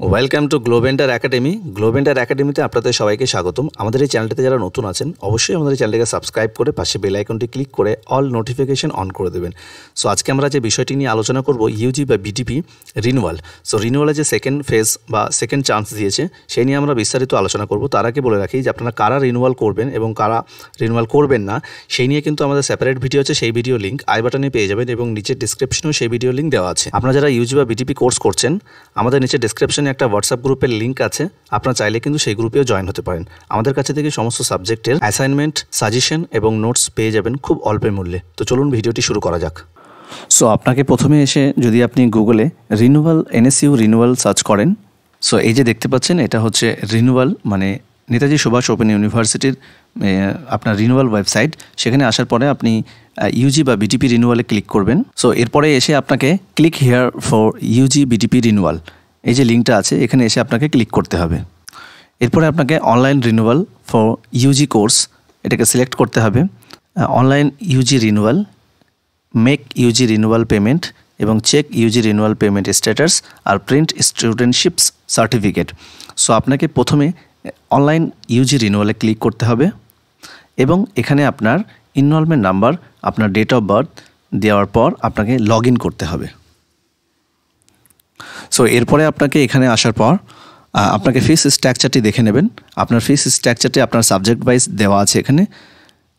Welcome to গ্লোবেন্ডার academy. গ্লোবেন্ডার একাডেমিতে আপনাদের সবাইকে স্বাগতম। আমাদের এই চ্যানেলটিতে যারা নতুন আছেন অবশ্যই আমাদের এই চ্যানেলটিকে সাবস্ক্রাইব করে পাশে বেল আইকনটি ক্লিক করে অল নোটিফিকেশন অন করে দেবেন। সো আজকে আমরা যে বিষয়টি নিয়ে আলোচনা করব ইউজি বা বিডিপি রিনিউয়াল। সো রিনিউয়ালে যে সেকেন্ড ফেজ বা সেকেন্ড চান্স দিয়েছে সেই নিয়ে আমরা বিস্তারিত আলোচনা করব। তার আগে বলে রাখি যে আপনারা কারা রিনিউয়াল করবেন এবং কারা রিনিউয়াল করবেন না সেই নিয়ে কিন্তু আমাদের সেপারেট ভিডিও আছে, সেই ভিডিও লিঙ্ক আই বাটনে পেয়ে যাবেন এবং নিচের ডিসক্রিপশনেও সেই ভিডিও লিঙ্ক দেওয়া আছে। আপনারা যারা ইউজি বা বিডিপি কোর্স করছেন আমাদের নিচে ডিসক্রিপশনে একটা হোয়াটসঅ্যাপ গ্রুপের লিঙ্ক আছে, আপনারা চাইলে কিন্তু সেই গ্রুপেও জয়েন হতে পারেন। আমাদের কাছে থেকে সমস্ত সাবজেক্টের অ্যাসাইনমেন্ট, সাজেশন এবং নোটস পেয়ে যাবেন খুব অল্পের মূল্যে। তো চলুন ভিডিওটি শুরু করা যাক। সো আপনাকে প্রথমে এসে যদি আপনি গুগলে রিনিউয়াল এনএসইউ রিনিউয়াল সার্চ করেন, সো এই যে দেখতে পাচ্ছেন এটা হচ্ছে রিনিউয়াল মানে নেতাজি সুভাষ ওপেন ইউনিভার্সিটির আপনার রিনিউয়াল ওয়েবসাইট। সেখানে আসার পরে আপনি ইউজি বা বিটিপি রিনিউয়ালে ক্লিক করবেন। সো এরপরে এসে আপনাকে click here for UG BTP renewal, এই যে লিঙ্কটা আছে এখানে এসে আপনাকে ক্লিক করতে হবে। এরপরে আপনাকে online renewal for UG course এটাকে সিলেক্ট করতে হবে। Online UG renewal, make UG renewal payment এবং check UG renewal payment status আর প্রিন্ট স্টুডেন্টশিপস সার্টিফিকেট। সো আপনাকে প্রথমে অনলাইন ইউজি রিনিউয়ালে ক্লিক করতে হবে এবং এখানে আপনার ইনরোলমেন্ট নাম্বার, আপনার ডেট অফ বার্থ দেওয়ার পর আপনাকে লগ ইন করতে হবে। সো এরপরে আপনাকে এখানে আসার পর আপনাকে ফিস স্ট্রাকচারটি দেখে নেবেন। আপনার ফিস স্ট্রাকচারটি আপনার সাবজেক্ট ওয়াইজ দেওয়া আছে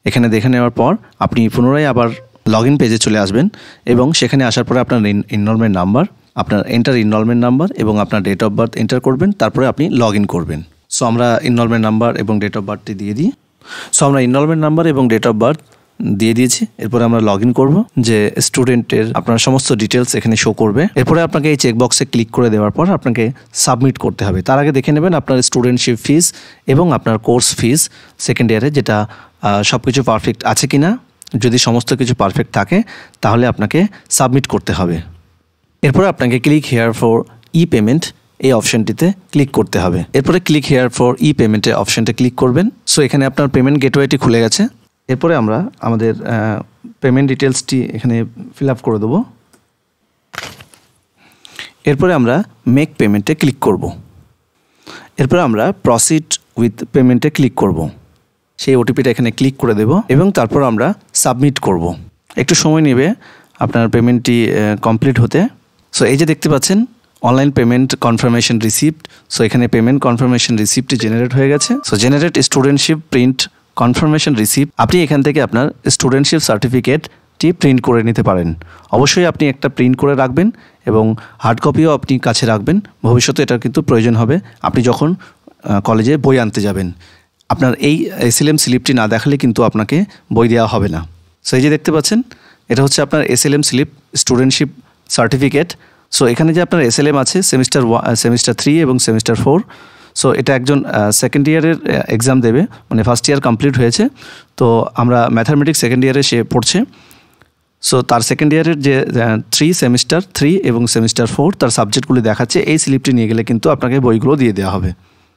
এখানে দেখে নেওয়ার পর আপনি পুনরায় আবার লগ ইন পেজে চলে আসবেন এবং সেখানে আসার পরে আপনার ইনরোলমেন্ট নাম্বার, আপনার এন্টার ইনরোলমেন্ট নাম্বার এবং আপনার ডেট অফ বার্থ এন্টার করবেন, তারপরে আপনি লগ ইন করবেন। সো আমরা ইনরোলমেন্ট নাম্বার এবং ডেট অফ বার্থটি দিয়ে দিই। সো আমরা ইনরোলমেন্ট নাম্বার এবং ডেট অফ বার্থ দিয়ে দিয়েছি। এরপরে আমরা লগ ইন করবো, যে স্টুডেন্টের আপনার সমস্ত ডিটেলস এখানে শো করবে। এরপরে আপনাকে এই চেকবক্সে ক্লিক করে দেওয়ার পর আপনাকে সাবমিট করতে হবে। তার আগে দেখে নেবেন আপনার স্টুডেন্টশিপ ফিস এবং আপনার কোর্স ফিস সেকেন্ড ইয়ারে যেটা সব কিছু পারফেক্ট আছে কি না। যদি সমস্ত কিছু পারফেক্ট থাকে তাহলে আপনাকে সাবমিট করতে হবে। এরপরে আপনাকে click here for E payment এই অপশানটিতে ক্লিক করতে হবে। এরপরে ক্লিক হেয়ার ফর ই পেমেন্টের অপশানটা ক্লিক করবেন। সো এখানে আপনার পেমেন্ট গেটওয়েটি খুলে গেছে। এরপরে আমরা আমাদের পেমেন্ট ডিটেলসটি এখানে ফিল আপ করে দেবো। এরপরে আমরা মেক পেমেন্টে ক্লিক করব। এরপরে আমরা প্রসিড উইথ পেমেন্টে ক্লিক করব। সেই ওটিপিটা এখানে ক্লিক করে দেব এবং তারপর আমরা সাবমিট করব। একটু সময় নেবে আপনার পেমেন্টটি কমপ্লিট হতে। সো এই যে দেখতে পাচ্ছেন online payment confirmation receipt. So এখানে পেমেন্ট কনফার্মেশন রিসিপ্টটি জেনারেট হয়ে গেছে। So generate studentship print confirmation receipt, আপনি এখান থেকে আপনার স্টুডেন্টশিপ সার্টিফিকেটটি প্রিন্ট করে নিতে পারেন। অবশ্যই আপনি একটা প্রিন্ট করে রাখবেন এবং হার্ড কপিও আপনি কাছে রাখবেন। ভবিষ্যতে এটা কিন্তু প্রয়োজন হবে আপনি যখন কলেজে বই আনতে যাবেন। আপনার এই এসএলএম স্লিপটি না দেখালে কিন্তু আপনাকে বই দেওয়া হবে না। সো এই যে দেখতে পাচ্ছেন এটা হচ্ছে আপনার SLM slip studentship certificate. So এখানে যে আপনার এসএলএম আছে সেমিস্টার 3 এবং সেমিস্টার 4। সো এটা একজন সেকেন্ড ইয়ারের এক্সাম দেবে, মানে ফার্স্ট ইয়ার কমপ্লিট হয়েছে, তো আমরা ম্যাথামেটিক্স সেকেন্ড ইয়ারে সে পড়ছে। সো তার সেকেন্ড ইয়ারের যে সেমিস্টার 3 এবং সেমিস্টার 4 তার সাবজেক্টগুলি দেখাচ্ছে। এই স্লিপটি নিয়ে গেলে কিন্তু আপনাকে বইগুলো দিয়ে দেওয়া হবে।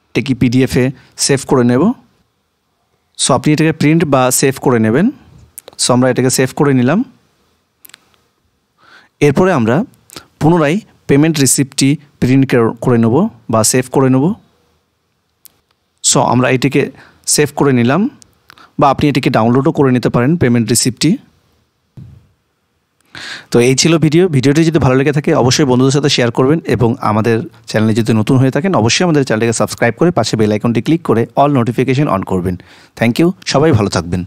এটা কি পিডিএফে সেভ করে নেব। সো আপনি এটাকে প্রিন্ট বা সেভ করে নেবেন। সো আমরা এটাকে সেভ করে নিলাম। এরপরে আমরা পুনরায় পেমেন্ট রিসিপ্টটি প্রিন্ট করে নেব বা সেভ করে নেব। সো আমরা এটিকে সেভ করে নিলাম বা আপনি এটিকে ডাউনলোডও করে নিতে পারেন পেমেন্ট রিসিপ্টটি। তো এই ছিল ভিডিওটি যদি ভালো লেগে থাকে অবশ্যই বন্ধুদের সাথে শেয়ার করবেন এবং আমাদের চ্যানেলে যদি নতুন হয়ে থাকেন অবশ্যই আমাদের চ্যানেলটিকে সাবস্ক্রাইব করে পাশে বেল আইকনটি ক্লিক করে অল নোটিফিকেশন অন করবেন। থ্যাংক ইউ, সবাই ভালো থাকবেন।